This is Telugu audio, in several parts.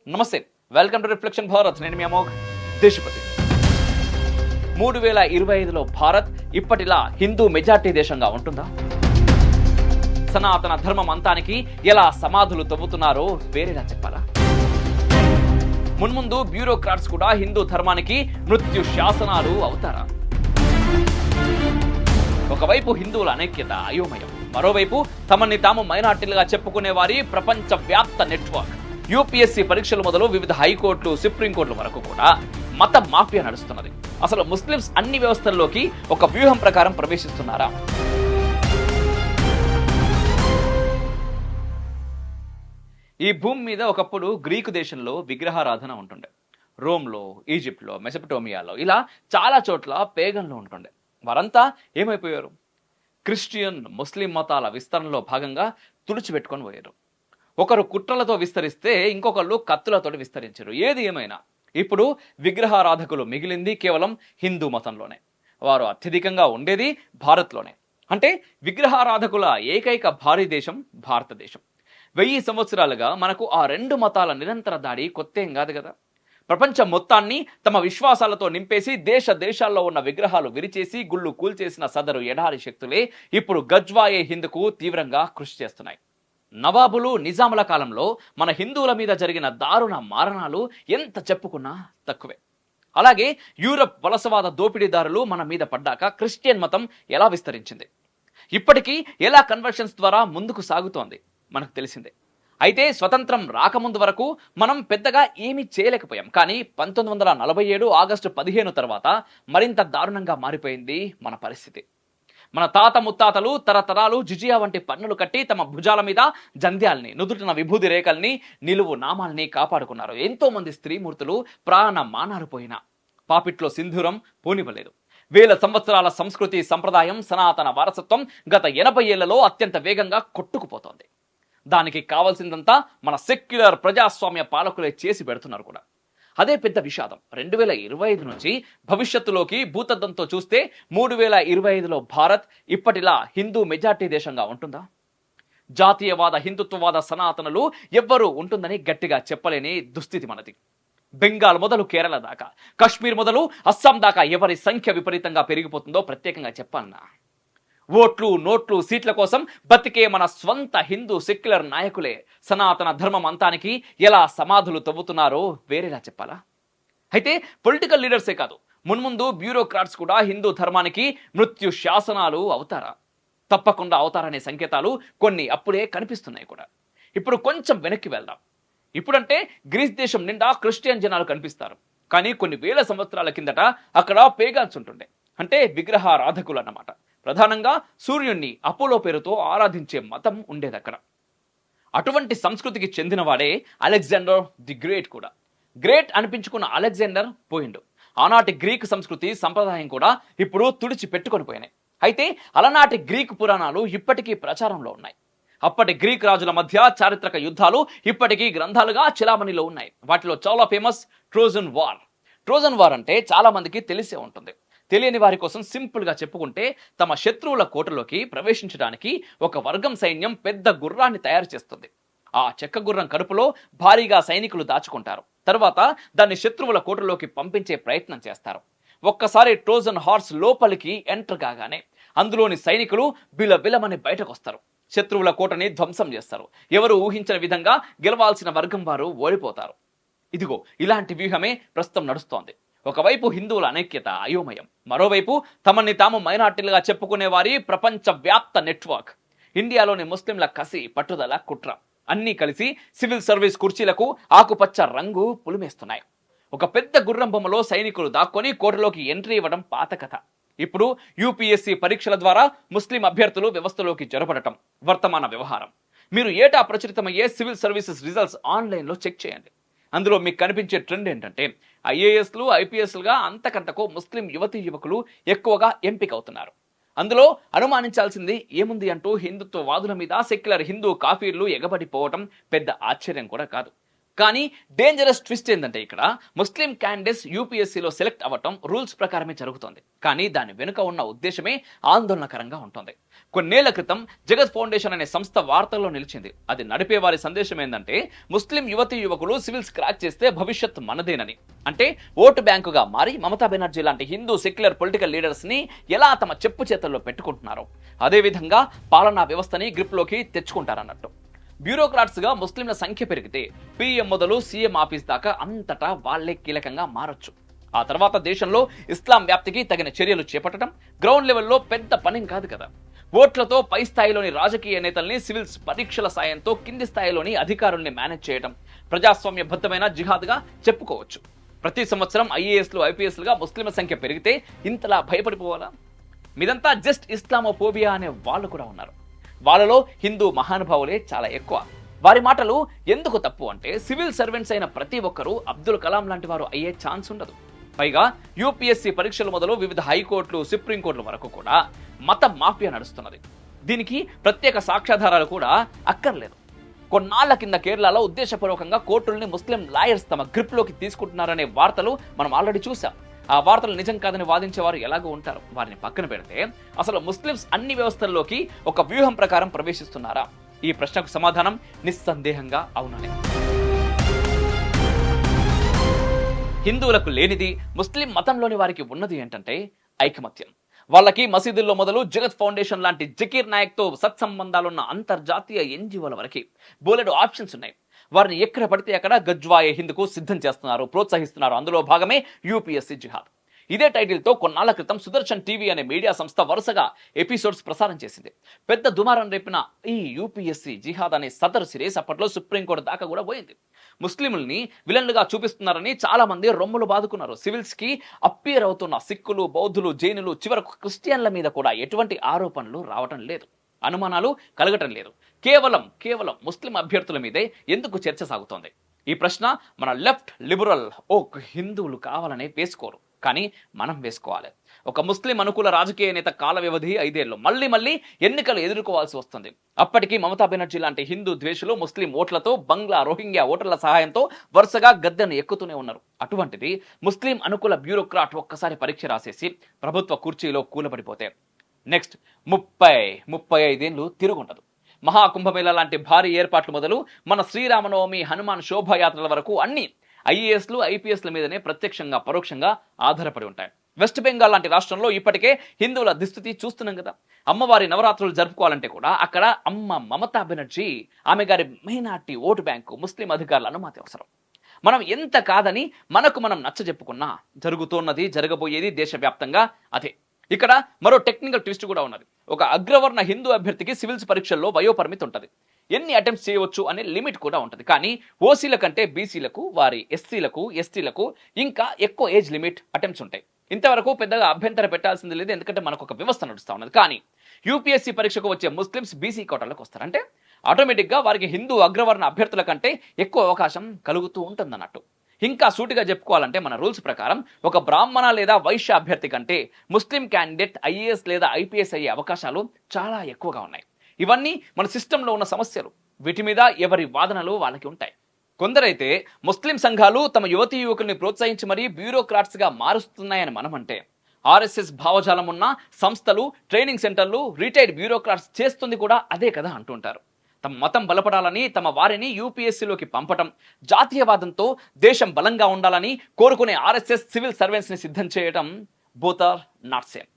నమస్తే, వెల్కమ్ టు రిఫ్లెక్షన్ భారత్. నేను మీ అమోఘ్ దేశపతి. 2025లో భారత్ ఇప్పటిలా హిందూ మెజార్టీ దేశంగా ఉంటుందా? సనాతన ధర్మం అంతానికి ఎలా సమాధులు తవ్వుతున్నారో వేరేలా చెప్పాలా? మున్ముందు బ్యూరోక్రాట్స్ కూడా హిందూ ధర్మానికి మృత్యు శాసనాలు అవుతారా? ఒకవైపు హిందువుల అనైక్యత అయోమయం, మరోవైపు తమని తాము మైనార్టీలుగా చెప్పుకునే వారి ప్రపంచ వ్యాప్త నెట్వర్క్. యూపీఎస్సీ పరీక్షలు మొదలు వివిధ హైకోర్టులు, సుప్రీంకోర్టుల వరకు కూడా మత మాఫియా నడుస్తున్నది. అసలు ముస్లింస్ అన్ని వ్యవస్థల్లోకి ఒక వ్యూహం ప్రకారం ప్రవేశిస్తున్నారా? ఈ భూమి మీద ఒకప్పుడు గ్రీకు దేశంలో విగ్రహారాధన ఉంటుండే. రోమ్లో, ఈజిప్ట్లో, మెసపటోమియాలో ఇలా చాలా చోట్ల పేగన్లు ఉంటుండే. వారంతా ఏమైపోయారు? క్రిస్టియన్, ముస్లిం మతాల విస్తరణలో భాగంగా తుడిచిపెట్టుకొని పోయారు. ఒకరు కుట్రలతో విస్తరిస్తే ఇంకొకళ్ళు కత్తులతో విస్తరించారు. ఏది ఏమైనా ఇప్పుడు విగ్రహారాధకులు మిగిలింది కేవలం హిందూ మతంలోనే. వారు అత్యధికంగా ఉండేది భారత్లోనే. అంటే విగ్రహారాధకుల ఏకైక భారీ దేశం భారతదేశం. 1000 సంవత్సరాలుగా మనకు ఆ రెండు మతాల నిరంతర దాడి కొత్తేం కాదు కదా. ప్రపంచం మొత్తాన్ని తమ విశ్వాసాలతో నింపేసి దేశ దేశాల్లో ఉన్న విగ్రహాలు విరిచేసి గుళ్ళు కూల్చేసిన సదరు ఎడారి శక్తులే ఇప్పుడు గజ్వాయే హిందుకు తీవ్రంగా కృషి చేస్తున్నాయి. నవాబులు, నిజాముల కాలంలో మన హిందువుల మీద జరిగిన దారుణ మారణాలు ఎంత చెప్పుకున్నా తక్కువే. అలాగే యూరప్ వలసవాద దోపిడీదారులు మన మీద పడ్డాక క్రిస్టియన్ మతం ఎలా విస్తరించింది, ఇప్పటికీ ఎలా కన్వర్షన్స్ ద్వారా ముందుకు సాగుతోంది మనకు తెలిసిందే. అయితే స్వతంత్రం రాకముందు వరకు మనం పెద్దగా ఏమీ చేయలేకపోయాం. కానీ 1947 ఆగస్టు 15 తర్వాత మరింత దారుణంగా మారిపోయింది మన పరిస్థితి. మన తాత ముత్తాతలు తరతరాలు జిజియా వంటి పన్నులు కట్టి తమ భుజాల మీద జంధ్యాల్ని, నుదుటిన విభూది రేఖల్ని, నిలువు నామాల్ని కాపాడుకున్నారు. ఎంతో మంది స్త్రీమూర్తులు ప్రాణ మానాలు పోయినా పాపిట్లో సింధూరం పోనివ్వలేదు. 1000 సంవత్సరాల సంస్కృతి, సంప్రదాయం, సనాతన వారసత్వం గత 80 ఏళ్లలో అత్యంత వేగంగా కొట్టుకుపోతోంది. దానికి కావాల్సిందంతా మన సెక్యులర్ ప్రజాస్వామ్య పాలకులే చేసి పెడుతున్నారు కూడా. అదే పెద్ద విషాదం. 2025 నుంచి భవిష్యత్తులోకి భూతద్దంతో చూస్తే 3025లో భారత్ ఇప్పటిలా హిందూ మెజార్టీ దేశంగా ఉంటుందా? జాతీయవాద, హిందుత్వవాద సనాతనలు ఎవ్వరూ ఉంటుందని గట్టిగా చెప్పలేని దుస్థితి మనది. బెంగాల్ మొదలు కేరళ దాకా, కాశ్మీర్ మొదలు అస్సాం దాకా ఎవరి సంఖ్య విపరీతంగా పెరిగిపోతుందో ప్రత్యేకంగా చెప్పాలన్నా. ఓట్లు, నోట్లు, సీట్ల కోసం బతికే మన స్వంత హిందూ సెక్యులర్ నాయకులే సనాతన ధర్మం అంతానికి ఎలా సమాధులు తవ్వుతున్నారో వేరేలా చెప్పాలా? అయితే పొలిటికల్ లీడర్సే కాదు, మున్ముందు బ్యూరోక్రాట్స్ కూడా హిందూ ధర్మానికి మృత్యు శాసనాలు అవుతారా? తప్పకుండా అవుతారనే సంకేతాలు కొన్ని అప్పుడే కనిపిస్తున్నాయి కూడా. ఇప్పుడు కొంచెం వెనక్కి వెళ్దాం. ఇప్పుడంటే గ్రీస్ దేశం నిండా క్రిస్టియన్ జనాలు కనిపిస్తారు. కానీ కొన్ని 1000 సంవత్సరాల కిందట అక్కడ పేగాన్స్ ఉంటుండే. అంటే విగ్రహారాధకులు అన్నమాట. ప్రధానంగా సూర్యుణ్ణి అపోలో పేరుతో ఆరాధించే మతం ఉండేది అక్కడ. అటువంటి సంస్కృతికి చెందినవాడే అలెగ్జాండర్ ది గ్రేట్ కూడా. గ్రేట్ అనిపించుకున్న అలెగ్జాండర్ పోయిండు. ఆనాటి గ్రీక్ సంస్కృతి, సంప్రదాయం కూడా ఇప్పుడు తుడిచి పెట్టుకొని పోయినాయి. అయితే అలనాటి గ్రీక్ పురాణాలు ఇప్పటికీ ప్రచారంలో ఉన్నాయి. అప్పటి గ్రీక్ రాజుల మధ్య చారిత్రక యుద్ధాలు ఇప్పటికీ గ్రంథాలుగా చిలామణిలో ఉన్నాయి. వాటిలో చాలా famous Trojan war. Trojan war అంటే చాలా మందికి తెలిసే ఉంటుంది. తెలియని వారి కోసం సింపుల్గా చెప్పుకుంటే, తమ శత్రువుల కోటలోకి ప్రవేశించడానికి ఒక వర్గం సైన్యం పెద్ద గుర్రాన్ని తయారు చేస్తుంది. ఆ చెక్క గుర్రం కడుపులో భారీగా సైనికులు దాచుకుంటారు. తర్వాత దాన్ని శత్రువుల కోటలోకి పంపించే ప్రయత్నం చేస్తారు. ఒక్కసారి ట్రోజన్ హార్స్ లోపలికి ఎంటర్ కాగానే అందులోని సైనికులు బిలబిలమని బయటకు వస్తారు. శత్రువుల కోటని ధ్వంసం చేస్తారు. ఎవరు ఊహించిన విధంగా గెలవాల్సిన వర్గం వారు ఓడిపోతారు. ఇదిగో ఇలాంటి వ్యూహమే ప్రస్తుతం నడుస్తోంది. ఒకవైపు హిందువుల అనైక్యత అయోమయం, మరోవైపు తమని తాము మైనార్టీలుగా చెప్పుకునే వారి ప్రపంచ వ్యాప్త నెట్వర్క్. ఇండియాలోని ముస్లింల కసి, పట్టుదల, కుట్ర అన్నీ కలిసి సివిల్ సర్వీస్ కుర్చీలకు ఆకుపచ్చ రంగు పులిమేస్తున్నాయి. ఒక పెద్ద గుర్రం బొమ్మలో సైనికులు దాక్కొని కోటలోకి ఎంట్రీ ఇవ్వడం పాత కథ. ఇప్పుడు యూపీఎస్సీ పరీక్షల ద్వారా ముస్లిం అభ్యర్థులు వ్యవస్థలోకి జొరబడటం వర్తమాన వ్యవహారం. మీరు ఏటా ప్రచురితమయ్యే సివిల్ సర్వీసెస్ రిజల్ట్స్ ఆన్లైన్లో చెక్ చేయండి. అందులో మీకు కనిపించే ట్రెండ్ ఏంటంటే ఐఏఎస్లు, ఐపీఎస్లుగా అంతకంతకు ముస్లిం యువతీ యువకులు ఎక్కువగా ఎంపిక అవుతున్నారు. అందులో అనుమానించాల్సింది ఏముంది అంటూ హిందుత్వవాదుల మీద సెక్యులర్ హిందూ కాఫీర్లు ఎగబడిపోవటం పెద్ద ఆశ్చర్యం కూడా కాదు. కానీ డేంజరస్ ట్విస్ట్ ఏంటంటే ఇక్కడ ముస్లిం క్యాండిడేట్స్ యూపీఎస్సీలో సెలెక్ట్ అవ్వటం రూల్స్ ప్రకారమే జరుగుతుంది. కానీ దాని వెనుక ఉన్న ఉద్దేశమే ఆందోళనకరంగా ఉంటుంది. కొన్నేళ్ల క్రితం జగత్ ఫౌండేషన్ అనే సంస్థ వార్తల్లో నిలిచింది. అది నడిపే వారి సందేశం ఏంటంటే ముస్లిం యువతీ యువకులు సివిల్స్ క్రాక్ చేస్తే భవిష్యత్ మనదేనని. అంటే ఓటు బ్యాంకుగా మారి మమతా బెనర్జీ లాంటి హిందూ సెక్యులర్ పొలిటికల్ లీడర్స్ ని ఎలా తమ చెప్పు చేతల్లో పెట్టుకుంటున్నారో అదేవిధంగా పాలనా వ్యవస్థని గ్రిప్లోకి తెచ్చుకుంటారన్నట్టు. బ్యూరోక్రాట్స్ గా ముస్లింల సంఖ్య పెరిగితే పీఎం మొదలు సీఎం ఆఫీస్ దాకా అంతటా వాళ్లే కీలకంగా మారొచ్చు. ఆ తర్వాత దేశంలో ఇస్లాం వ్యాప్తికి తగిన చర్యలు చేపట్టడం గ్రౌండ్ లెవెల్లో పెద్ద పనేం కాదు కదా. ఓట్లతో పై స్థాయిలోని రాజకీయ నేతల్ని సివిల్స్ పరీక్షల సాయంతో కింది స్థాయిలోని అధికారుల్ని మేనేజ్ చేయడం ప్రజాస్వామ్యబద్ధమైన జిహాద్గా చెప్పుకోవచ్చు. ప్రతి సంవత్సరం ఐఏఎస్లు ఐపీఎస్లుగా ముస్లింల సంఖ్య పెరిగితే ఇంతలా భయపడిపోవాలా? మీదంతా జస్ట్ ఇస్లామోఫోబియా అనే వాళ్ళు కూడా ఉన్నారు. వాళ్ళలో హిందూ మహానుభావులే చాలా ఎక్కువ. వారి మాటలు ఎందుకు తప్పు అంటే సివిల్ సర్వెంట్స్ అయిన ప్రతి ఒక్కరూ అబ్దుల్ కలాం లాంటి వారు అయ్యే ఛాన్స్ ఉండదు. పైగా యూపీఎస్సీ పరీక్షలు మొదలు వివిధ హైకోర్టులు సుప్రీంకోర్టుల వరకు కూడా మత మాఫియా నడుస్తున్నది. దీనికి ప్రత్యేక సాక్ష్యాధారాలు కూడా అక్కర్లేదు. కొన్నాళ్ల కింద కేరళలో ఉద్దేశపూర్వకంగా కోర్టుల్ని ముస్లిం లాయర్స్ తమ గ్రిప్లోకి తీసుకుంటున్నారనే వార్తలు మనం ఆల్రెడీ చూసాం. ఆ వార్తలు నిజం కాదని వాదించేవారు ఎలాగో ఉంటారు. వారిని పక్కన పెడితే అసలు ముస్లిమ్స్ అన్ని వ్యవస్థల్లోకి ఒక వ్యూహం ప్రకారం ప్రవేశిస్తున్నారా? ఈ ప్రశ్నకు సమాధానం నిస్సందేహంగా అవుననే. హిందువులకు లేనిది ముస్లిం మతంలోని వారికి ఉన్నది ఏంటంటే ఐకమత్యం. వాళ్ళకి మసీదుల్లో మొదలు జగత్ ఫౌండేషన్ లాంటి జకీర్ నాయక్ తో సత్సంబంధాలున్న అంతర్జాతీయ ఎన్జిఓల వరకు బోలెడు ఆప్షన్స్ ఉన్నాయి. వారిని ఎక్కడ పడితే అక్కడ గజ్వాయే హిందుకు సిద్ధం చేస్తున్నారు, ప్రోత్సహిస్తున్నారు. అందులో భాగమే యూపీఎస్సీ జిహాద్. ఇదే టైటిల్తో కొన్నాళ్ల క్రితం సుదర్శన్ టీవీ అనే మీడియా సంస్థ వరుసగా ఎపిసోడ్స్ ప్రసారం చేసింది. పెద్ద దుమారం రేపిన ఈ యూపీఎస్సీ జిహాద్ అనే సదరు సిరీస్ అప్పట్లో సుప్రీంకోర్టు దాకా కూడా పోయింది. ముస్లింలని విలన్లుగా చూపిస్తున్నారని చాలా మంది రొమ్ములు బాదుకున్నారు. సివిల్స్ కి అప్పీర్ అవుతున్న సిక్కులు, బౌద్ధులు, జైనులు, చివరకు క్రిస్టియన్ల మీద కూడా ఎటువంటి ఆరోపణలు రావటం లేదు, అనుమానాలు కలగటం లేదు. కేవలం ముస్లిం అభ్యర్థుల మీదే ఎందుకు చర్చ సాగుతోంది? ఈ ప్రశ్న మన లెఫ్ట్ లిబరల్ హిందువులు కావాలనే వేసుకోరు, కానీ మనం వేసుకోవాలి. ఒక ముస్లిం అనుకూల రాజకీయ నేత కాల వ్యవధి 5 ఏళ్ళు మళ్ళీ ఎన్నికలు ఎదుర్కోవాల్సి వస్తుంది. అప్పటికి మమతా బెనర్జీ లాంటి హిందూ ద్వేషులు ముస్లిం ఓట్లతో బంగ్లా, రోహింగ్యా ఓటర్ల సహాయంతో వరుసగా గద్దెను ఎక్కుతూనే ఉన్నారు. అటువంటిది ముస్లిం అనుకూల బ్యూరోక్రాట్ ఒక్కసారి పరీక్ష రాసేసి ప్రభుత్వ కుర్చీలో కూలబడిపోతే నెక్స్ట్ 35 ఏళ్ళు తిరుగుండదు. మహాకుంభమేళా లాంటి భారీ ఏర్పాట్లు మొదలు మన శ్రీరామనవమి, హనుమాన్ శోభాయాత్రల వరకు అన్ని ఐఏఎస్లు ఐపీఎస్ల మీదనే ప్రత్యక్షంగా పరోక్షంగా ఆధారపడి ఉంటాయి. వెస్ట్ బెంగాల్ లాంటి రాష్ట్రంలో ఇప్పటికే హిందువుల దుస్థితి చూస్తున్నాం కదా. అమ్మవారి నవరాత్రులు జరుపుకోవాలంటే కూడా అక్కడ అమ్మ మమతా బెనర్జీ, ఆమె గారి మైనార్టీ ఓటు బ్యాంకు, ముస్లిం అధికారుల అనుమతి అవసరం. మనం ఎంత కాదని మనకు మనం నచ్చజెప్పుకున్నా జరుగుతున్నది, జరగబోయేది దేశవ్యాప్తంగా అదే. ఇక్కడ మరో టెక్నికల్ ట్విస్ట్ కూడా ఉన్నది. ఒక అగ్రవర్ణ హిందూ అభ్యర్థికి సివిల్స్ పరీక్షల్లో వయోపరిమితి ఉంటుంది. ఎన్ని అటెంప్ట్స్ చేయవచ్చు అనే లిమిట్ కూడా ఉంటుంది. కానీ ఓసీల కంటే బీసీలకు, వారి ఎస్సీలకు, ఎస్టీలకు ఇంకా ఎక్కువ ఏజ్ లిమిట్ అటెంప్ట్స్ ఉంటాయి. ఇంతవరకు పెద్దగా అభ్యంతర పెట్టాల్సింది లేదు, ఎందుకంటే మనకు ఒక వ్యవస్థ నడుస్తూ ఉన్నది. కానీ యూపీఎస్సీ పరీక్షకు వచ్చే ముస్లిమ్స్ బీసీ కోటాలకు వస్తారంటే ఆటోమేటిక్గా వారికి హిందూ అగ్రవర్ణ అభ్యర్థుల కంటే ఎక్కువ అవకాశం కలుగుతూ ఉంటుందన్నట్టు. ఇంకా సూటిగా చెప్పుకోవాలంటే మన రూల్స్ ప్రకారం ఒక బ్రాహ్మణ లేదా వైశ్య అభ్యర్థి కంటే ముస్లిం క్యాండిడేట్ ఐఏఎస్ లేదా ఐపీఎస్ అయ్యే అవకాశాలు చాలా ఎక్కువగా ఉన్నాయి. ఇవన్నీ మన సిస్టంలో ఉన్న సమస్యలు. వీటి మీద ఎవరి వాదనలు వాళ్ళకి ఉంటాయి. కొందరైతే ముస్లిం సంఘాలు తమ యువతీ యువకుల్ని ప్రోత్సహించి మరీ బ్యూరోక్రాట్స్గా మారుస్తున్నాయని మనమంటే, ఆర్ఎస్ఎస్ భావజాలం ఉన్న సంస్థలు, ట్రైనింగ్ సెంటర్లు, రిటైర్డ్ బ్యూరోక్రాట్స్ చేస్తుంది కూడా అదే కదా అంటుంటారు. తమ మతం బలపడాలని తమ వారిని యూపీఎస్సీలోకి పంపటం, జాతీయవాదంతో దేశం బలంగా ఉండాలని కోరుకునే ఆర్ఎస్ఎస్ సివిల్ సర్వెంట్స్ ని సిద్ధం చేయటం బోత్ ఆర్ నాట్ సేమ్.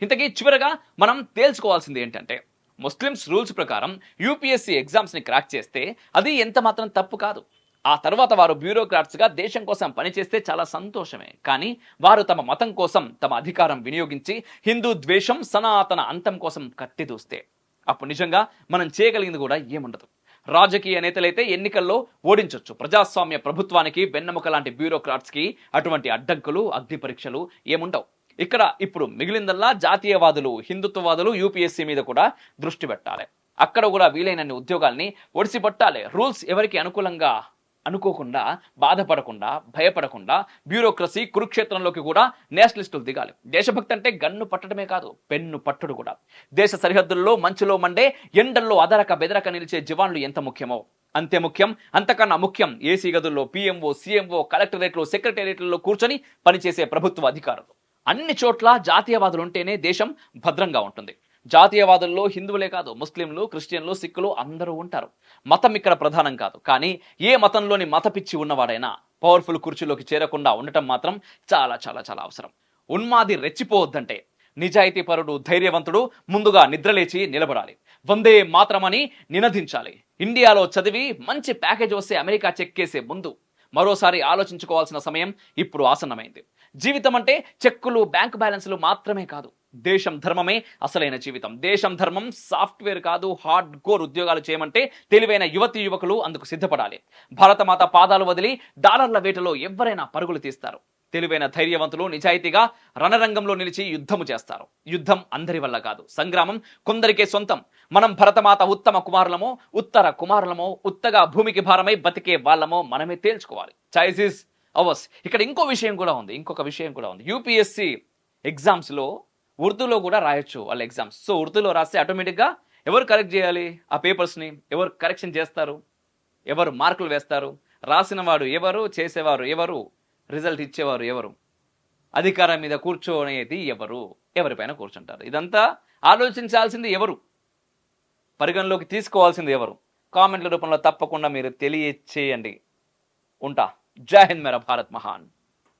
ఇంతకీ చివరగా మనం తేల్చుకోవాల్సింది ఏంటంటే, ముస్లిమ్స్ రూల్స్ ప్రకారం యూపీఎస్సీ ఎగ్జామ్స్ ని క్రాక్ చేస్తే అది ఎంత మాత్రం తప్పు కాదు. ఆ తర్వాత వారు బ్యూరోక్రాట్స్గా దేశం కోసం పనిచేస్తే చాలా సంతోషమే. కానీ వారు తమ మతం కోసం తమ అధికారం వినియోగించి హిందూ ద్వేషం, సనాతన అంతం కోసం కత్తిదూస్తే అప్పుడు నిజంగా మనం చేయగలిగింది కూడా ఏముండదు. రాజకీయ నేతలైతే ఎన్నికల్లో ఓడించొచ్చు, ప్రజాస్వామ్య ప్రభుత్వానికి వెన్నెముక లాంటి బ్యూరోక్రాట్స్కి అటువంటి అడ్డంకులు, అగ్ని పరీక్షలు ఏముండవు. ఇక్కడ ఇప్పుడు మిగిలిందల్లా జాతీయవాదులు, హిందుత్వవాదులు యూపీఎస్సీ మీద కూడా దృష్టి పెట్టాలి. అక్కడ కూడా వీలైనన్ని ఉద్యోగాల్ని ఒడిసిపట్టాలి. రూల్స్ ఎవరికి అనుకూలంగా అనుకోకుండా, బాధపడకుండా, భయపడకుండా బ్యూరోక్రసీ కురుక్షేత్రంలోకి కూడా నేషనలిస్టులు దిగాలి. దేశభక్తి అంటే గన్ను పట్టడమే కాదు, పెన్ను పట్టుడు కూడా. దేశ సరిహద్దుల్లో మంచులో మండే, ఎండల్లో అదరక బెదరక నిలిచే జవాన్లు ఎంత ముఖ్యమో అంతే ముఖ్యం, అంతకన్నా ముఖ్యం ఏసీ గదుల్లో పీఎంఓ, సీఎంఓ, కలెక్టరేట్లు, సెక్రటేరియట్లలో కూర్చొని పనిచేసే ప్రభుత్వ అధికారులు. అన్ని చోట్ల జాతీయవాదులు ఉంటేనే దేశం భద్రంగా ఉంటుంది. జాతీయవాదుల్లో హిందువులే కాదు, ముస్లింలు, క్రిస్టియన్లు, సిక్కులు అందరూ ఉంటారు. మతం ఇక్కడ ప్రధానం కాదు. కానీ ఏ మతంలోని మత పిచ్చి ఉన్నవాడైనా పవర్ఫుల్ కుర్చీలోకి చేరకుండా ఉండటం మాత్రం చాలా చాలా చాలా అవసరం. ఉన్మాది రెచ్చిపోవద్దంటే నిజాయితీపరుడు, ధైర్యవంతుడు ముందుగా నిద్రలేచి నిలబడాలి. వందే మాత్రమని నినదించాలి. ఇండియాలో చదివి మంచి ప్యాకేజ్ వస్తే అమెరికా చెక్కేసే ముందు మరోసారి ఆలోచించుకోవాల్సిన సమయం ఇప్పుడు ఆసన్నమైంది. జీవితం అంటే చెక్కులు, బ్యాంక్ బ్యాలెన్స్లు మాత్రమే కాదు. దేశం ధర్మమే అసలైన జీవితం. దేశం ధర్మం సాఫ్ట్వేర్ కాదు. హార్డ్ కోర్ ఉద్యోగాలు చేయమంటే తెలివైన యువతీ యువకులు అందుకు సిద్ధపడాలి. భారతమాత పాదాలు వదిలి డాలర్ల వేటలో ఎవరైనా పరుగులు తీస్తారు. తెలివైన ధైర్యవంతులు నిజాయితీగా రణరంగంలో నిలిచి యుద్ధము చేస్తారు. యుద్ధం అందరి వల్ల కాదు, సంగ్రామం కొందరికే సొంతం. మనం భరతమాత ఉత్తమ కుమారులమో, ఉత్తర కుమారులమో, ఉత్తగా భూమికి భారమై బతికే వాళ్ళమో మనమే తేల్చుకోవాలి. Choice is ours. ఇక్కడ ఇంకొక విషయం కూడా ఉంది. యూపీఎస్సి ఎగ్జామ్స్లో ఉర్దూలో కూడా రాయొచ్చు వాళ్ళ ఎగ్జామ్స్. సో ఉర్దూలో రాస్తే ఆటోమేటిక్గా ఎవరు కరెక్ట్ చేయాలి? ఆ పేపర్స్ని ఎవరు కరెక్షన్ చేస్తారు? ఎవరు మార్కులు వేస్తారు? రాసిన వాడు ఎవరు? చేసేవారు ఎవరు? రిజల్ట్ ఇచ్చేవారు ఎవరు? అధికారం మీద కూర్చోనేది ఎవరు? ఎవరిపైన కూర్చుంటారు? ఇదంతా ఆలోచించాల్సింది ఎవరు? పరిగణలోకి తీసుకోవాల్సింది ఎవరు? కామెంట్ల రూపంలో తప్పకుండా మీరు తెలియచేయండి. ఉంటా. జై హింద్, మేరా భారత్ మహాన్.